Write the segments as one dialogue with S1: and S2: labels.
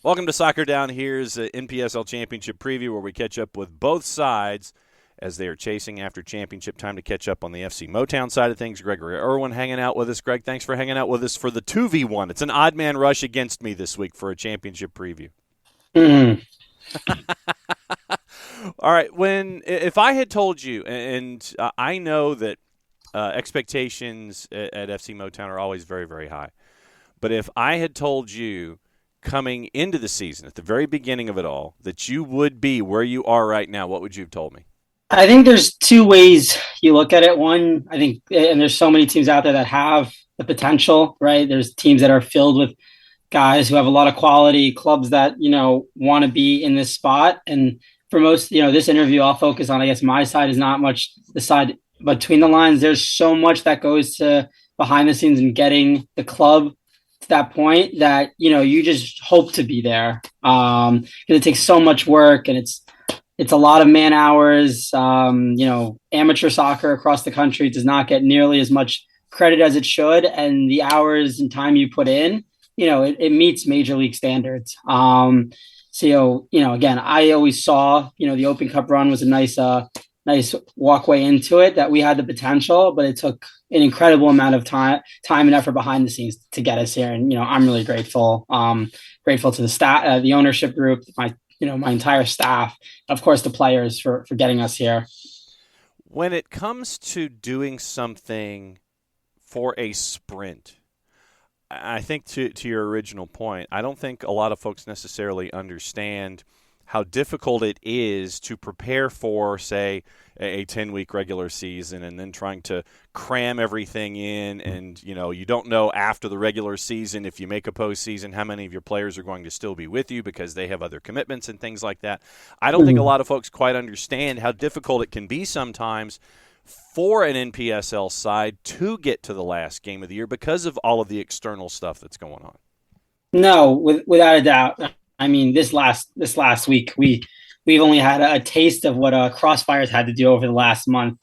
S1: Welcome to Soccer Down Here's NPSL Championship Preview, where we catch up with both sides as they are chasing after championship. Time to catch up on the FC Motown side of things. Gregory Irwin hanging out with us. Greg, thanks for hanging out with us for the 2v1. It's an odd man rush against me this week for a championship preview.
S2: Mm.
S1: All right, if I had told you, and I know that expectations at FC Motown are always very, very high, but if I had told you coming into the season, at the very beginning of it all, that you would be where you are right now, what would you have told me?
S2: I think there's two ways you look at it. One, I think, and there's so many teams out there that have the potential, right? There's teams that are filled with guys who have a lot of quality, clubs that, want to be in this spot. And for most, this interview, I'll focus on, I guess my side is not much the side between the lines. There's so much that goes to behind the scenes and getting the club to that point that, you just hope to be there. Because it takes so much work and it's a lot of man hours. Amateur soccer across the country does not get nearly as much credit as it should. And the hours and time you put in, it meets major league standards. Again, I always saw, the Open Cup run was a nice walkway into it, that we had the potential, but it took an incredible amount of time and effort behind the scenes to get us here. And, I'm really grateful, grateful to the staff, the ownership group, my entire staff, of course, the players for getting us here.
S1: When it comes to doing something for a sprint, I think to your original point, I don't think a lot of folks necessarily understand how difficult it is to prepare for, say, a 10-week regular season and then trying to cram everything in. And, you don't know after the regular season, if you make a postseason, how many of your players are going to still be with you because they have other commitments and things like that. I don't think a lot of folks quite understand how difficult it can be sometimes for an NPSL side to get to the last game of the year because of all of the external stuff that's going on.
S2: No, without a doubt. I mean, this last week, we've only had a taste of what Crossfire's had to do over the last month.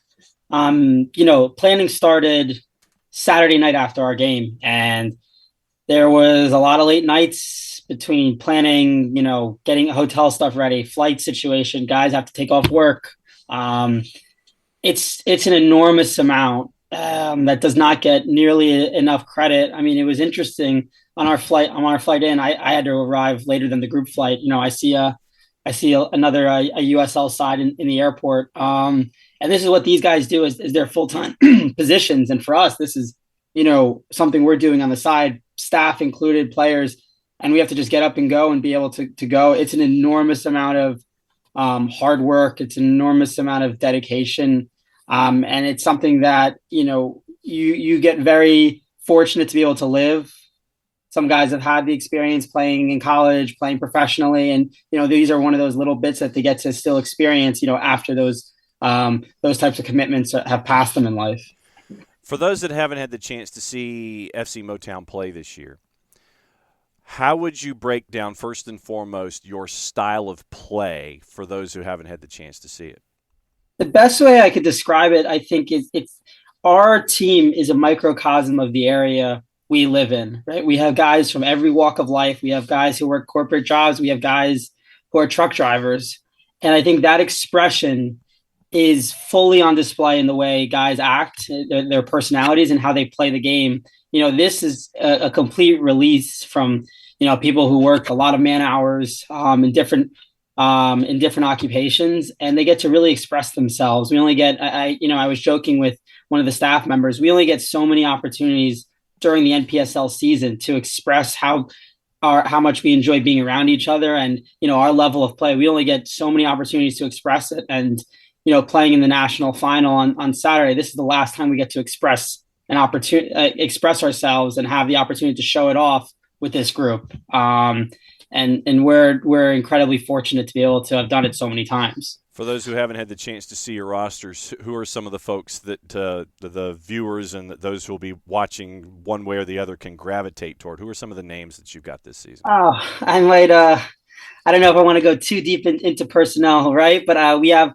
S2: Planning started Saturday night after our game, and there was a lot of late nights between planning, getting hotel stuff ready, flight situation, guys have to take off work. It's an enormous amount that does not get nearly enough credit. I mean, it was interesting on our flight in. I had to arrive later than the group flight. I see another USL side in the airport. And this is what these guys do is their full-time positions. And for us, this is, something we're doing on the side, staff included, players, and we have to just get up and go and be able to go. It's an enormous amount of hard work. It's an enormous amount of dedication. And it's something that, you get very fortunate to be able to live. Some guys have had the experience playing in college, playing professionally. And, these are one of those little bits that they get to still experience, after those types of commitments have passed them in life.
S1: For those that haven't had the chance to see FC Motown play this year, how would you break down, first and foremost, your style of play for those who haven't had the chance to see it?
S2: The best way I could describe it, I think, is our team is a microcosm of the area we live in, right? We have guys from every walk of life. We have guys who work corporate jobs. We have guys who are truck drivers. And I think that expression is fully on display in the way guys act, their personalities, and how they play the game. This is a complete release from, people who work a lot of man hours in different occupations, and they get to really express themselves. We only get, I was joking with one of the staff members, we only get so many opportunities during the NPSL season to express how much we enjoy being around each other and, our level of play. We only get so many opportunities to express it. And, playing in the national final on Saturday, this is the last time we get to express ourselves and have the opportunity to show it off with this group. And we're incredibly fortunate to be able to have done it so many times.
S1: For those who haven't had the chance to see your rosters, who are some of the folks that the viewers and those who will be watching one way or the other can gravitate toward? Who are some of the names that you've got this season?
S2: Oh, I might. I don't know if I want to go too deep into personnel, right? But we have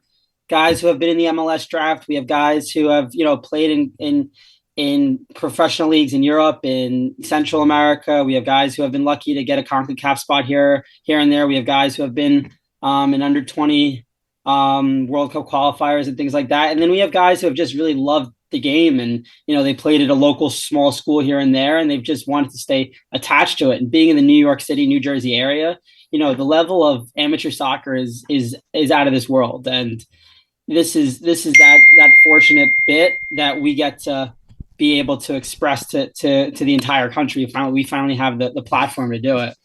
S2: guys who have been in the MLS draft. We have guys who have played in in professional leagues in Europe, in Central America. We have guys who have been lucky to get a CONCACAF spot here and there. We have guys who have been in under 20 World Cup qualifiers and things like that. And then we have guys who have just really loved the game, and they played at a local small school here and there, and they've just wanted to stay attached to it. And being in the New York City, New Jersey area, the level of amateur soccer is out of this world. And this is that fortunate bit that we get to be able to express to the entire country. We finally have the platform to do it.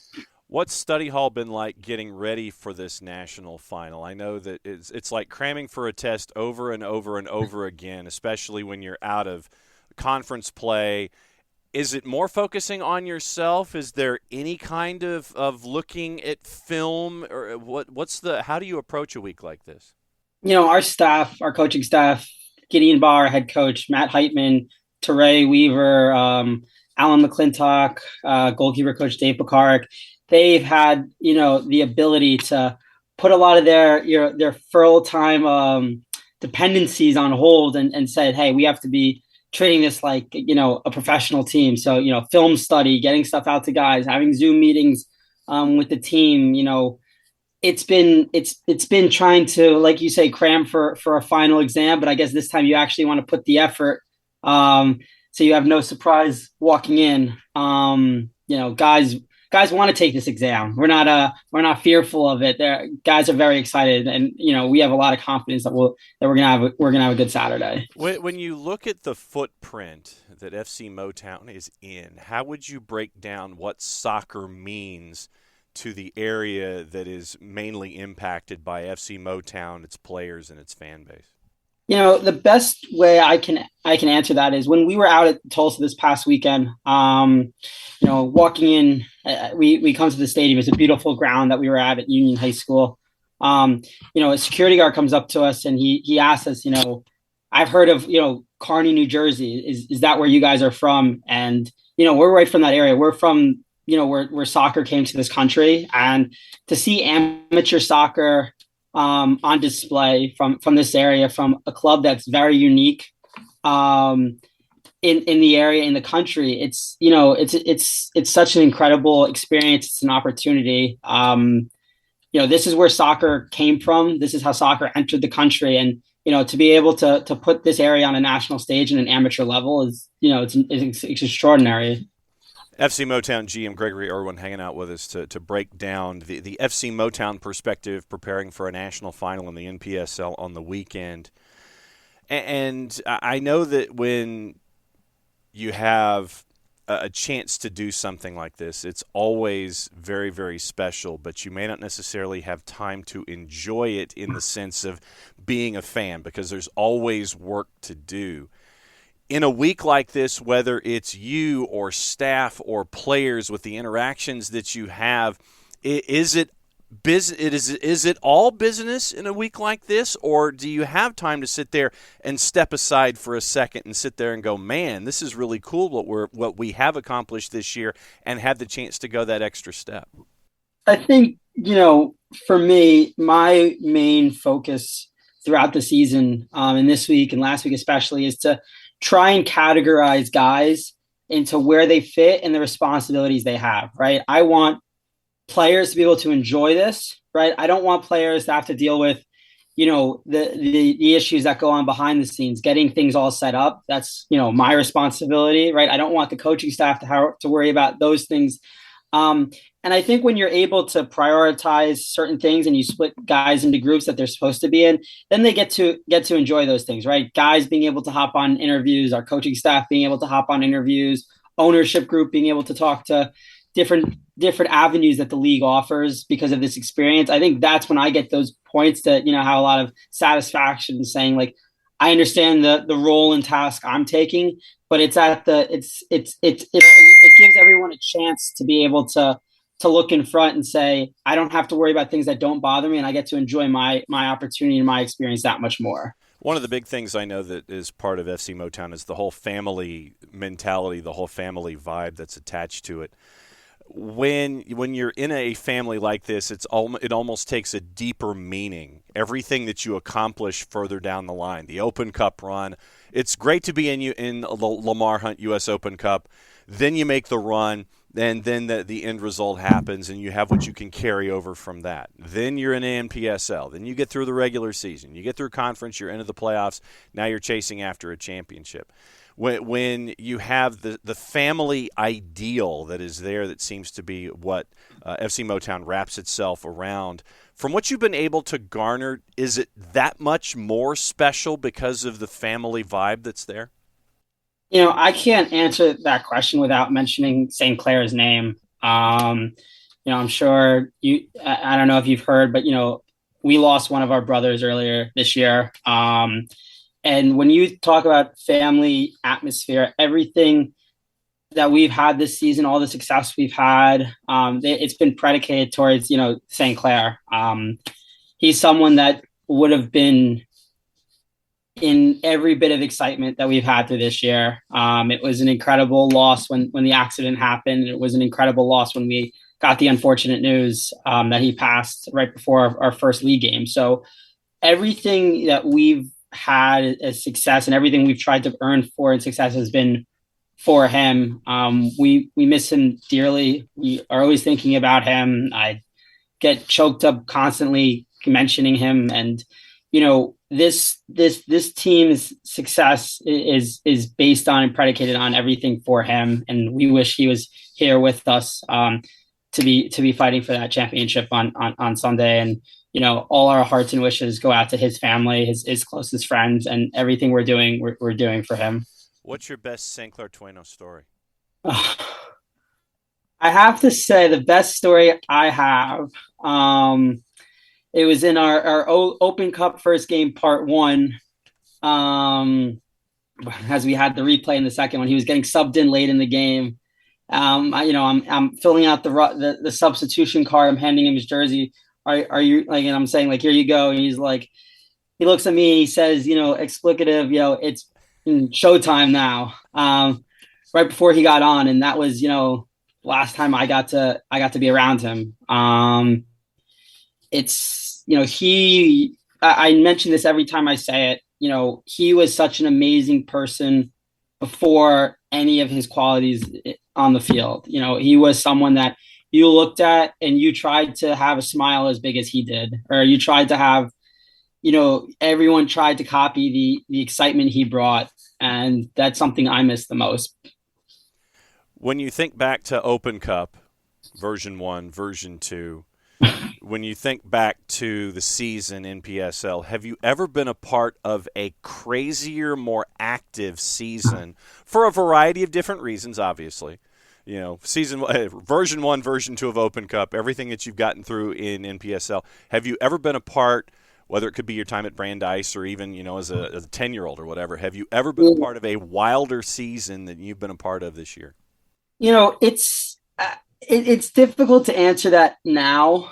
S1: What's study hall been like getting ready for this national final? I know that it's like cramming for a test over and over and over again, especially when you're out of conference play. Is it more focusing on yourself? Is there any kind of looking at film, or how do you approach a week like this?
S2: Our staff, our coaching staff, Gideon Barr, head coach, Matt Heitman, Teray Weaver, Alan McClintock, goalkeeper coach Dave Pekarik, they've had, the ability to put a lot of their full-time dependencies on hold and said, hey, we have to be treating this like, a professional team. So, film study, getting stuff out to guys, having Zoom meetings with the team, it's been trying to, like you say, cram for a final exam, but I guess this time you actually want to put the effort, so you have no surprise walking in. Guys want to take this exam. We're not fearful of it. Guys are very excited, and we have a lot of confidence that we're gonna have a good Saturday.
S1: When you look at the footprint that FC Motown is in, how would you break down what soccer means to the area that is mainly impacted by FC Motown, its players, and its fan base?
S2: The best way I can answer that is when we were out at Tulsa this past weekend. Walking in, we come to the stadium. It's a beautiful ground that we were at Union High School. A security guard comes up to us and he asks us, I've heard of Kearney, New Jersey. Is that where you guys are from? And we're right from that area. We're from where soccer came to this country, and to see amateur soccer on display from this area, from a club that's very unique in the area, in the country. It's such an incredible experience. It's an opportunity. This is where soccer came from. This is how soccer entered the country, and to be able to put this area on a national stage in an amateur level is it's extraordinary.
S1: FC Motown GM Gregory Irwin hanging out with us to break down the FC Motown perspective, preparing for a national final in the NPSL on the weekend. And I know that when you have a chance to do something like this, it's always very, very special, but you may not necessarily have time to enjoy it in the sense of being a fan, because there's always work to do. In a week like this, whether it's you or staff or players, with the interactions that you have, is it all business in a week like this, or do you have time to sit there and step aside for a second and sit there and go, man, this is really cool what we have accomplished this year, and had the chance to go that extra step?
S2: I think, for me, my main focus throughout the season, and this week and last week especially, is to try and categorize guys into where they fit and the responsibilities they have, right? I want players to be able to enjoy this, right? I don't want players to have to deal with, the issues that go on behind the scenes, getting things all set up. That's, my responsibility, right? I don't want the coaching staff to worry about those things. And I think when you're able to prioritize certain things and you split guys into groups that they're supposed to be in, then they get to enjoy those things, right? Guys being able to hop on interviews, our coaching staff being able to hop on interviews, ownership group being able to talk to different avenues that the league offers because of this experience. I think that's when I get those points to, have a lot of satisfaction saying, like, I understand the role and task I'm taking, but it gives everyone a chance to be able to look in front and say, I don't have to worry about things that don't bother me, and I get to enjoy my opportunity and my experience that much more.
S1: One of the big things I know that is part of FC Motown is the whole family mentality, the whole family vibe that's attached to it. When you're in a family like this, it almost takes a deeper meaning. Everything that you accomplish further down the line, the Open Cup run, it's great to be in the Lamar Hunt U.S. Open Cup. Then you make the run, and then the end result happens, and you have what you can carry over from that. Then you're in NPSL. Then you get through the regular season. You get through conference. You're into the playoffs. Now you're chasing after a championship. When you have the family ideal that is there, that seems to be what FC Motown wraps itself around. From what you've been able to garner, is it that much more special because of the family vibe that's there?
S2: I can't answer that question without mentioning St. Clair's name. I'm sure I don't know if you've heard, but we lost one of our brothers earlier this year. And when you talk about family atmosphere, everything that we've had this season, all the success we've had, it's been predicated towards, St. Clair. He's someone that would have been in every bit of excitement that we've had through this year. It was an incredible loss when the accident happened. It was an incredible loss when we got the unfortunate news that he passed right before our first league game. So everything that we've had as success and everything we've tried to earn for and success has been for him. We miss him dearly. We are always thinking about him. I get choked up constantly mentioning him, and this team's success is based on and predicated on everything for him, and we wish he was here with us to be fighting for that championship on Sunday. And all our hearts and wishes go out to his family, his closest friends, and everything we're doing for him.
S1: What's your best St. Clair Tueno story?
S2: I have to say the best story I have. It was in our Open Cup first game, part one. As we had the replay in the second one, he was getting subbed in late in the game. I'm filling out the substitution card. I'm handing him his jersey. Are you like? And I'm saying like, here you go. And he's like, he looks at me and he says, explicative, it's showtime now. Right before he got on, and that was last time I got to be around him. I mention this every time I say it. He was such an amazing person before any of his qualities on the field. He was someone that you looked at and you tried to have a smile as big as he did, or you tried to have, everyone tried to copy the excitement he brought. And that's something I miss the most.
S1: When you think back to Open Cup, version 1, version 2, when you think back to the season in NPSL, have you ever been a part of a crazier, more active season for a variety of different reasons, obviously? Version 1, version 2 of Open Cup, everything that you've gotten through in NPSL. Have you ever been a part, whether it could be your time at Brandeis or even, as a 10-year-old or whatever, have you ever been a part of a wilder season than you've been a part of this year?
S2: It's difficult to answer that now.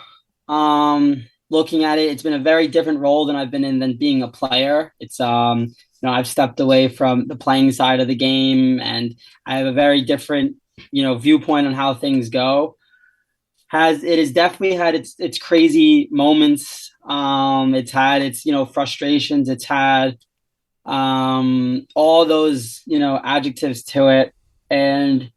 S2: Looking at it, it's been a very different role than I've been in than being a player. It's I've stepped away from the playing side of the game, and I have a very different viewpoint on how things go. It has definitely had its crazy moments. It's had its frustrations. It's had all those adjectives to it, and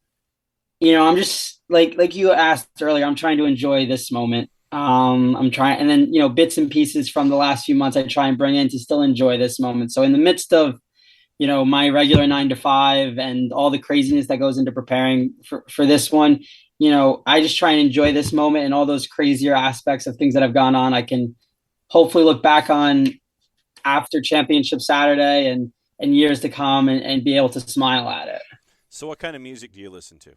S2: I'm just like you asked earlier, I'm trying to enjoy this moment. I'm trying, and then bits and pieces from the last few months I try and bring in to still enjoy this moment. So in the midst of my regular 9 to 5 and all the craziness that goes into preparing for this one, I just try and enjoy this moment and all those crazier aspects of things that have gone on. I can hopefully look back on after Championship Saturday and years to come and be able to smile at it.
S1: So what kind of music do you listen to?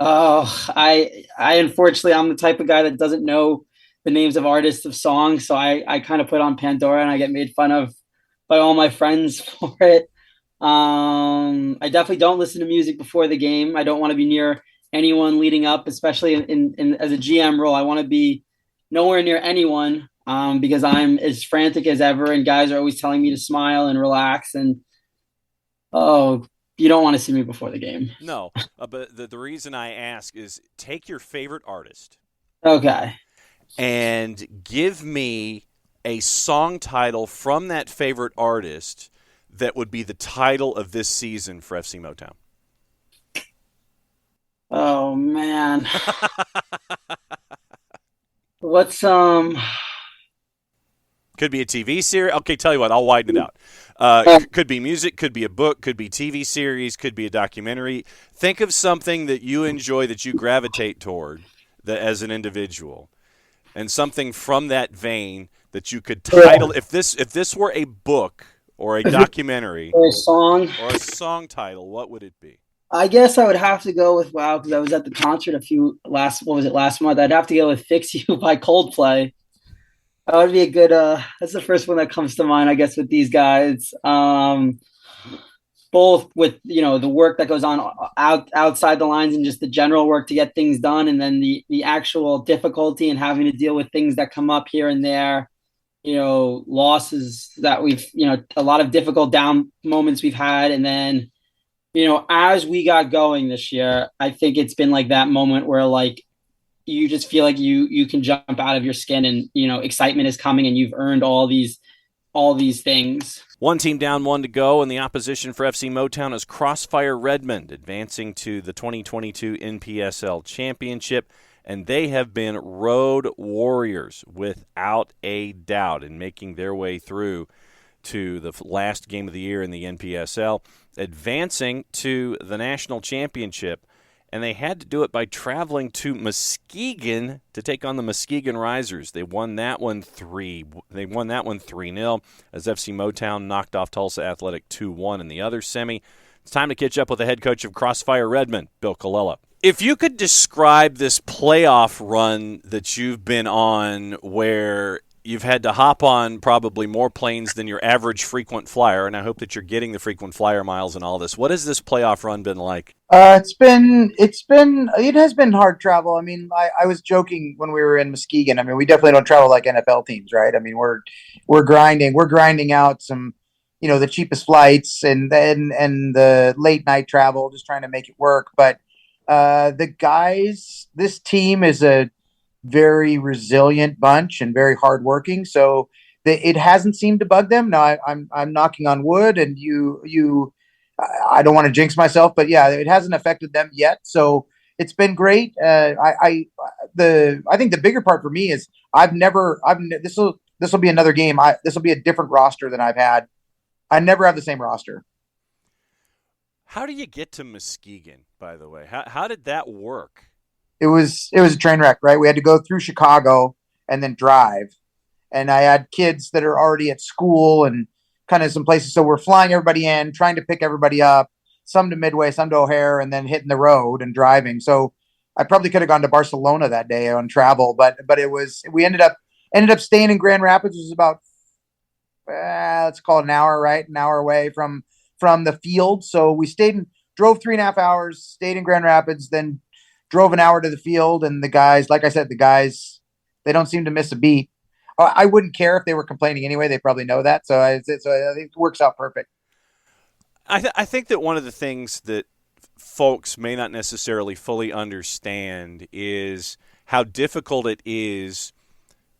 S2: Oh, I unfortunately, I'm the type of guy that doesn't know the names of artists of songs. So I kind of put on Pandora and I get made fun of by all my friends for it. I definitely don't listen to music before the game. I don't want to be near anyone leading up, especially in as a GM role. I want to be nowhere near anyone because I'm as frantic as ever. And guys are always telling me to smile and relax. And You don't want to see me before the game.
S1: No, but the reason I ask is take your favorite artist
S2: Okay.
S1: and give me a song title from that favorite artist that would be the title of this season for FC Motown.
S2: Oh man. What's
S1: Could be a TV series. Okay, tell you what, I'll widen it out. Could be music, could be a book, could be TV series, could be a documentary. Think of something that you enjoy, that you gravitate toward as an individual, and something from that vein that you could title. If this were a book or a documentary
S2: or a song?
S1: or a song title, what would it be?
S2: I guess I would have to go with wow, because I was at the concert last month. I'd have to go with Fix You by Coldplay. That would be a good that's the first one that comes to mind, I guess, with these guys. Both with the work that goes on outside the lines and just the general work to get things done, and then the actual difficulty and having to deal with things that come up here and there, losses that we've, a lot of difficult down moments we've had. And then, as we got going this year, I think it's been like that moment where like you just feel like you can jump out of your skin, and excitement is coming, and you've earned all these things.
S1: One team down, one to go, and the opposition for FC Motown is Crossfire Redmond, advancing to the 2022 NPSL Championship, and they have been road warriors without a doubt in making their way through to the last game of the year in the NPSL, advancing to the national championship. And they had to do it by traveling to Muskegon to take on the Muskegon Risers. They won that one 3-0 as FC Motown knocked off Tulsa Athletic 2-1 in the other semi. It's time to catch up with the head coach of Crossfire Redmond, Bill Colello. If you could describe this playoff run that you've been on, where you've had to hop on probably more planes than your average frequent flyer, and I hope that you're getting the frequent flyer miles and all this. What has this playoff run been like?
S3: It has been hard travel. I mean, I was joking when we were in Muskegon. I mean, we definitely don't travel like NFL teams, right? I mean, we're grinding out some, the cheapest flights and the late night travel, just trying to make it work. But this team is a very resilient bunch and very hardworking. So it hasn't seemed to bug them. Now I'm knocking on wood, and I don't want to jinx myself, but yeah, it hasn't affected them yet. So it's been great. I think the bigger part for me is this will be another game. This will be a different roster than I've had. I never have the same roster.
S1: How do you get to Muskegon, by the way? How did that work?
S3: It was a train wreck, right? We had to go through Chicago and then drive. And I had kids that are already at school and kind of some places. So we're flying everybody in, trying to pick everybody up, some to Midway, some to O'Hare, and then hitting the road and driving. So I probably could have gone to Barcelona that day on travel, but we ended up staying in Grand Rapids, which was about, let's call it an hour, right? An hour away from the field. So we drove 3.5 hours, stayed in Grand Rapids, then drove an hour to the field. And the guys, like I said, they don't seem to miss a beat. I wouldn't care if they were complaining anyway. They probably know that. So I think it works out perfect.
S1: I think that one of the things that folks may not necessarily fully understand is how difficult it is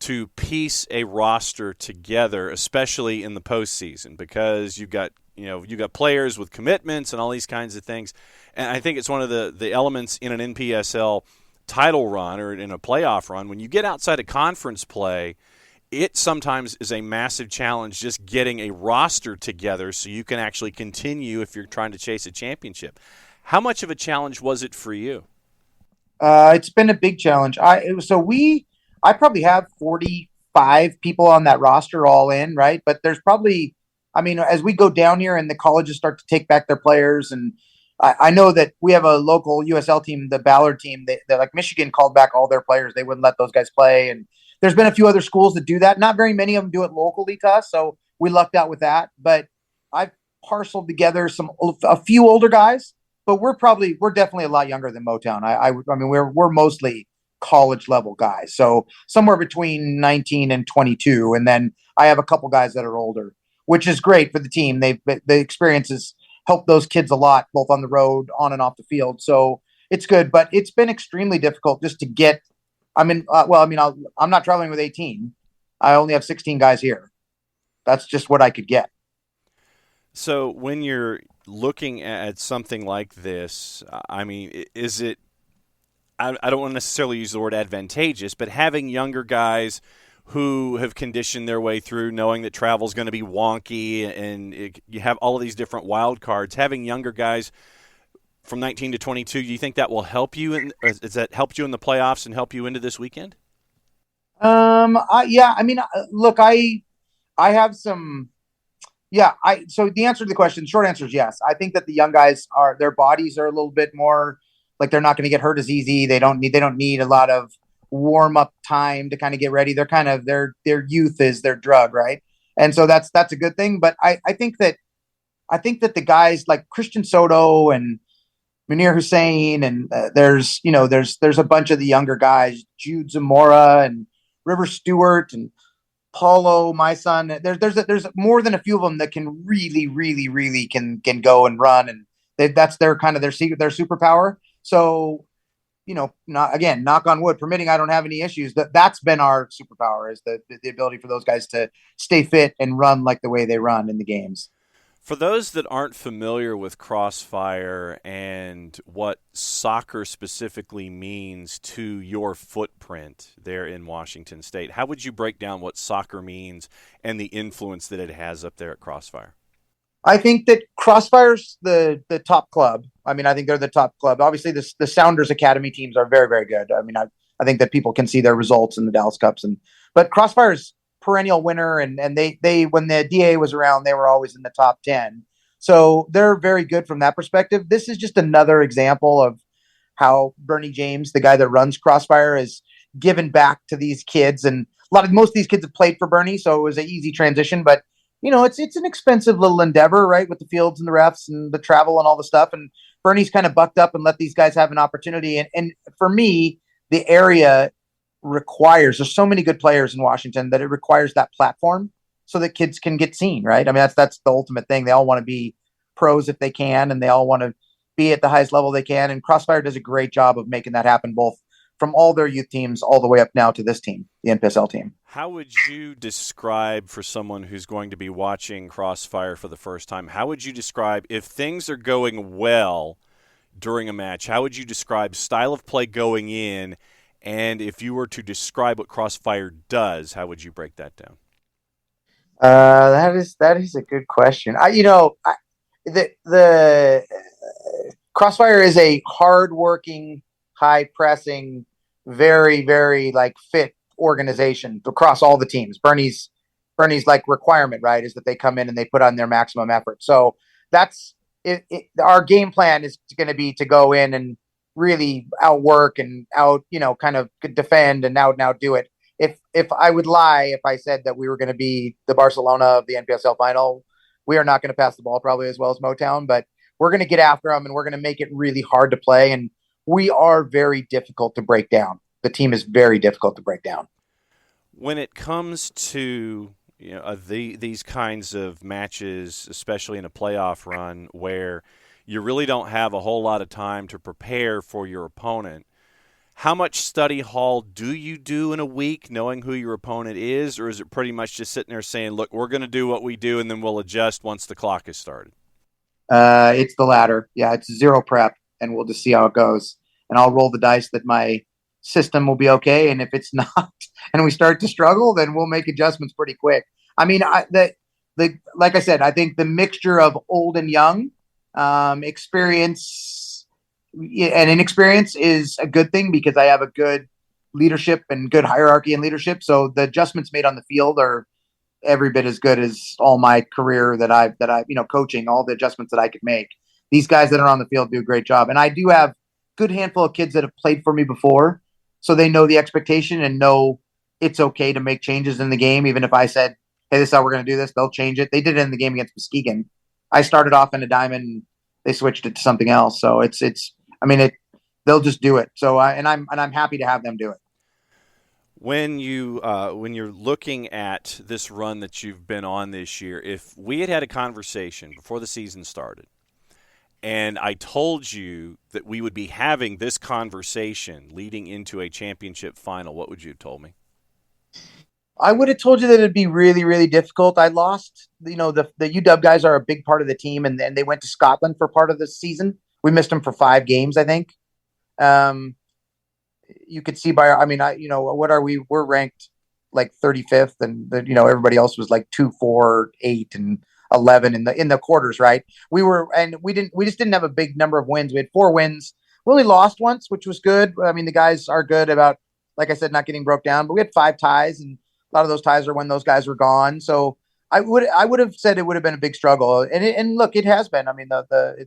S1: to piece a roster together, especially in the postseason, because you've got players with commitments and all these kinds of things. And I think it's one of the elements in an NPSL title run or in a playoff run. When you get outside of conference play, it sometimes is a massive challenge just getting a roster together so you can actually continue if you're trying to chase a championship. How much of a challenge was it for you?
S3: It's been a big challenge. I probably have 45 people on that roster all in, right? But there's probably, as we go down here and the colleges start to take back their players, and I know that we have a local USL team, the Ballard team, that like Michigan called back all their players. They wouldn't let those guys play. And there's been a few other schools that do that. Not very many of them do it locally to us, so we lucked out with that. But I've parceled together a few older guys, but we're definitely a lot younger than Motown. We're mostly college level guys, so somewhere between 19 and 22, and then I have a couple guys that are older, which is great for the team. The experience helped those kids a lot, both on the road, on and off the field. So it's good, but it's been extremely difficult just to get. I'm not traveling with 18. I only have 16 guys here. That's just what I could get.
S1: So when you're looking at something like this, I mean, is it, I don't want to necessarily use the word advantageous, but having younger guys who have conditioned their way through, knowing that travel is going to be wonky and you have all of these different wild cards, having younger guys from 19 to 22, do you think that will help you? Has that helped you in the playoffs and help you into this weekend?
S3: Yeah. I mean, look, I have some. Yeah. So the answer to the question, short answer is yes. I think that the young guys their bodies are a little bit more like they're not going to get hurt as easy. They don't need a lot of warm up time to kind of get ready. They're kind of their youth is their drug, right? And so that's a good thing. But I think that the guys like Christian Soto and Munir Hussein and there's a bunch of the younger guys, Jude Zamora and River Stewart and Paulo, my son. There's more than a few of them that can really, really, really can go and run, and that's their kind of their secret, their superpower. So, knock on wood, permitting, I don't have any issues. That's been our superpower is the ability for those guys to stay fit and run like the way they run in the games.
S1: For those that aren't familiar with Crossfire and what soccer specifically means to your footprint there in Washington State, how would you break down what soccer means and the influence that it has up there at Crossfire?
S3: I think that Crossfire's the top club. I mean, I think they're the top club. Obviously, the Sounders Academy teams are very, very good. I mean, I think that people can see their results in the Dallas Cups, but Crossfire's perennial winner, and they when the DA was around, they were always in the top 10. So they're very good from that perspective. This is just another example of how Bernie James, the guy that runs Crossfire, is given back to these kids. And most of these kids have played for Bernie, so it was an easy transition. But it's an expensive little endeavor, right? With the fields and the refs and the travel and all the stuff. And Bernie's kind of bucked up and let these guys have an opportunity. And for me, the area there's so many good players in Washington that it requires that platform so that kids can get seen, right? I mean, that's the ultimate thing. They all want to be pros if they can, and they all want to be at the highest level they can. And Crossfire does a great job of making that happen, both from all their youth teams all the way up now to this team, the NPSL team.
S1: How would you describe, for someone who's going to be watching Crossfire for the first time, how would you describe, if things are going well during a match, how would you describe style of play going in? And if you were to describe what Crossfire does, how would you break that down?
S3: That is a good question. The Crossfire is a hardworking, high pressing, very, very fit organization across all the teams. Bernie's like requirement, right, is that they come in and they put on their maximum effort. So that's it. Our game plan is going to be to go in and really outwork and kind of defend and outdo it. If I would lie if I said that we were going to be the Barcelona of the NPSL final, we are not going to pass the ball probably as well as Motown, but we're going to get after them and we're going to make it really hard to play. And we are very difficult to break down. The team is very difficult to break down.
S1: When it comes to these kinds of matches, especially in a playoff run where you really don't have a whole lot of time to prepare for your opponent, how much study hall do you do in a week knowing who your opponent is, or is it pretty much just sitting there saying, look, we're going to do what we do and then we'll adjust once the clock is started?
S3: It's the latter. Yeah, it's zero prep, and we'll just see how it goes. And I'll roll the dice that my system will be okay, and if it's not and we start to struggle, then we'll make adjustments pretty quick. I mean, like I said, I think the mixture of old and young, experience and inexperience is a good thing because I have a good leadership and good hierarchy in leadership. So the adjustments made on the field are every bit as good as all my career that I coaching, all the adjustments that I could make. These guys that are on the field do a great job. And I do have a good handful of kids that have played for me before, so they know the expectation and know it's okay to make changes in the game. Even if I said, hey, this is how we're going to do this, they'll change it. They did it in the game against Muskegon. I started off in a diamond, and they switched it to something else. So they'll just do it. So I'm happy to have them do it.
S1: When you're looking at this run that you've been on this year, if we had a conversation before the season started and I told you that we would be having this conversation leading into a championship final, what would you have told me?
S3: I would have told you that it'd be really, really difficult. I lost, the UW guys are a big part of the team, and they went to Scotland for part of the season. We missed them for 5 games, I think. You could see by, what are we? We're ranked like 35th, and everybody else was like 2, 4, 8, and 11 in the quarters, right? We just didn't have a big number of wins. We had 4 wins. We only lost once, which was good. I mean, the guys are good about, like I said, not getting broke down, but we had 5 ties, and a lot of those ties are when those guys were gone. So I would have said it would have been a big struggle. And look, it has been. I mean,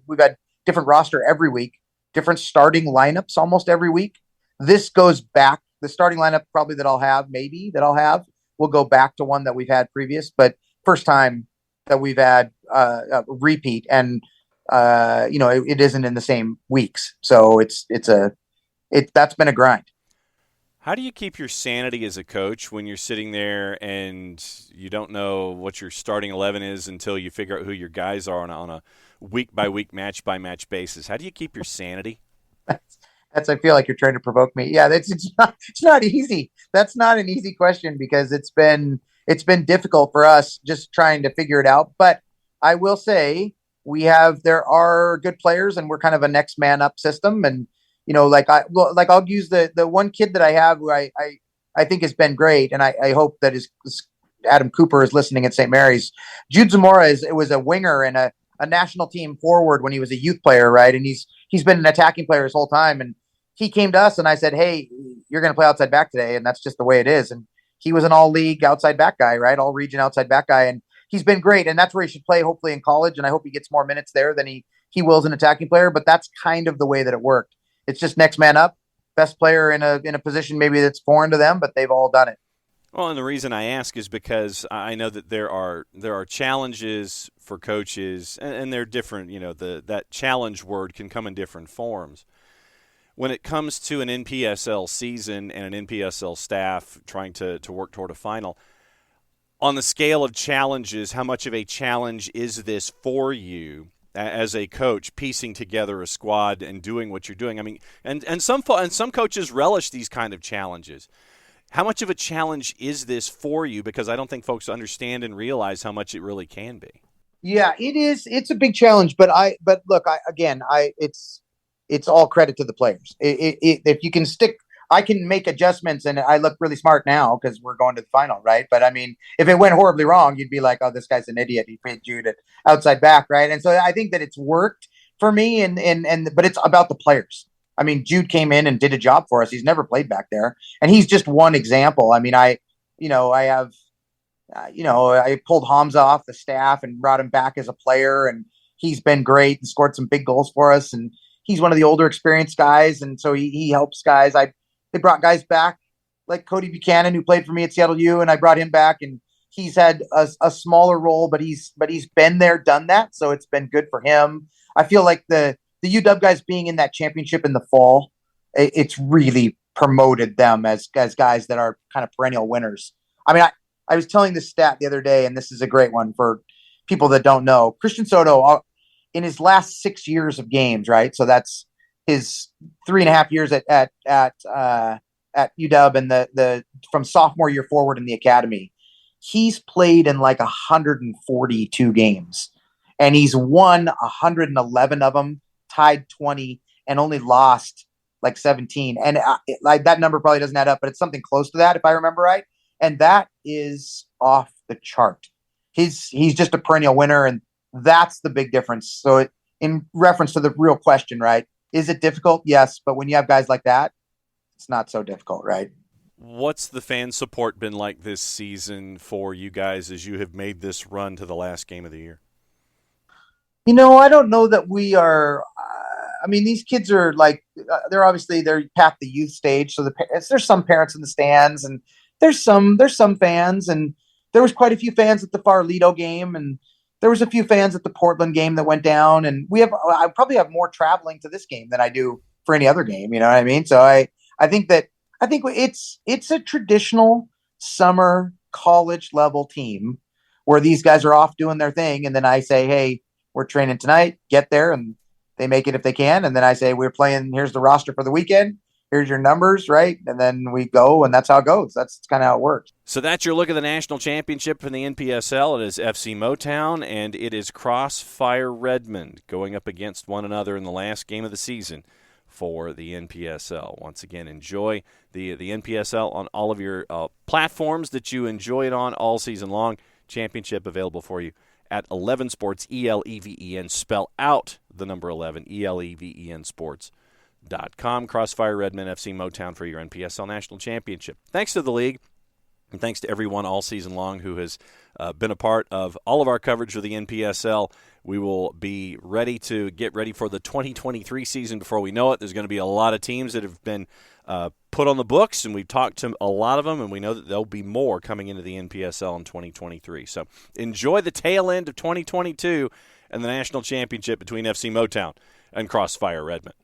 S3: we've had different roster every week, different starting lineups almost every week. This goes back. The starting lineup probably that I'll have will go back to one that we've had previous, but first time that we've had a repeat, and it isn't in the same weeks. So that's been a grind.
S1: How do you keep your sanity as a coach when you're sitting there and you don't know what your starting 11 is until you figure out who your guys are on a week-by-week, match-by-match basis? How do you keep your sanity?
S3: I feel like you're trying to provoke me. Yeah, it's not easy. That's not an easy question, because it's been difficult for us just trying to figure it out. But I will say there are good players, and we're kind of a next man up system. And I'll use the one kid that I have who I think has been great, and I hope that is Adam Cooper is listening at St. Mary's. Jude Zamora was a winger and a national team forward when he was a youth player, right? And he's been an attacking player his whole time. And he came to us, and I said, "Hey, you're going to play outside back today," and that's just the way it is. And he was an all-league outside back guy, right? All-region outside back guy, and he's been great. And that's where he should play, hopefully in college. And I hope he gets more minutes there than he will as an attacking player. But that's kind of the way that it worked. It's just next man up, best player in a position maybe that's foreign to them, but they've all done it.
S1: Well, and the reason I ask is because I know that there are challenges for coaches, and they're different. That challenge word can come in different forms. When it comes to an NPSL season and an NPSL staff trying to work toward a final, on the scale of challenges, how much of a challenge is this for you as a coach, piecing together a squad and doing what you're doing? I mean, and some coaches relish these kind of challenges. How much of a challenge is this for you? Because I don't think folks understand and realize how much it really can be.
S3: Yeah, it is. It's a big challenge, but look, it's all credit to the players. If you can stick, I can make adjustments, and I look really smart now because we're going to the final, right? But I mean, if it went horribly wrong, you'd be like, "Oh, this guy's an idiot. He paid Jude at outside back," right? And so I think that it's worked for me, but it's about the players. I mean, Jude came in and did a job for us. He's never played back there, and he's just one example. I mean, I pulled Hamza off the staff and brought him back as a player, and he's been great and scored some big goals for us. And he's one of the older, experienced guys, and so he helps guys. They brought guys back like Cody Buchanan, who played for me at Seattle U, and I brought him back, and he's had a smaller role, but he's been there, done that, so it's been good for him. I feel like the UW guys being in that championship in the fall, it's really promoted them as guys that are kind of perennial winners. I mean, I was telling this stat the other day, and this is a great one for people that don't know. Christian Soto, in his last 6 years of games, right? So that's his 3.5 years at UW, and the from sophomore year forward in the academy, he's played in like 142 games, and he's won 111 of them, tied 20, and only lost like 17. And like that number probably doesn't add up, but it's something close to that if I remember right. And that is off the chart. He's just a perennial winner, and that's the big difference. So in reference to the real question, right? Is it difficult? Yes. But when you have guys like that, it's not so difficult, right?
S1: What's the fan support been like this season for you guys as you have made this run to the last game of the year?
S3: I don't know that we are. I mean, these kids are like, they're past the youth stage. So there's some parents in the stands, and there's some fans, and there was quite a few fans at the Farlito game, and there was a few fans at the Portland game that went down, and I probably have more traveling to this game than I do for any other game. You know what I mean? So I think it's a traditional summer college level team where these guys are off doing their thing, and then I say, hey, we're training tonight, get there, and they make it if they can. And then I say, we're playing, here's the roster for the weekend. Here's your numbers, right? And then we go, and that's how it goes. That's kind of how it works.
S1: So that's your look at the national championship in the NPSL. It is FC Motown, and it is Crossfire Redmond going up against one another in the last game of the season for the NPSL. Once again, enjoy the NPSL on all of your platforms that you enjoy it on all season long. Championship available for you at 11 Sports, ELEVEN. Spell out the number 11, ELEVEN Sports.com. Crossfire Redmond, FC Motown for your NPSL National Championship. Thanks to the league, and thanks to everyone all season long who has been a part of all of our coverage of the NPSL. We will be ready to get ready for the 2023 season before we know it. There's going to be a lot of teams that have been put on the books, and we've talked to a lot of them, and we know that there'll be more coming into the NPSL in 2023. So enjoy the tail end of 2022 and the national championship between FC Motown and Crossfire Redmond.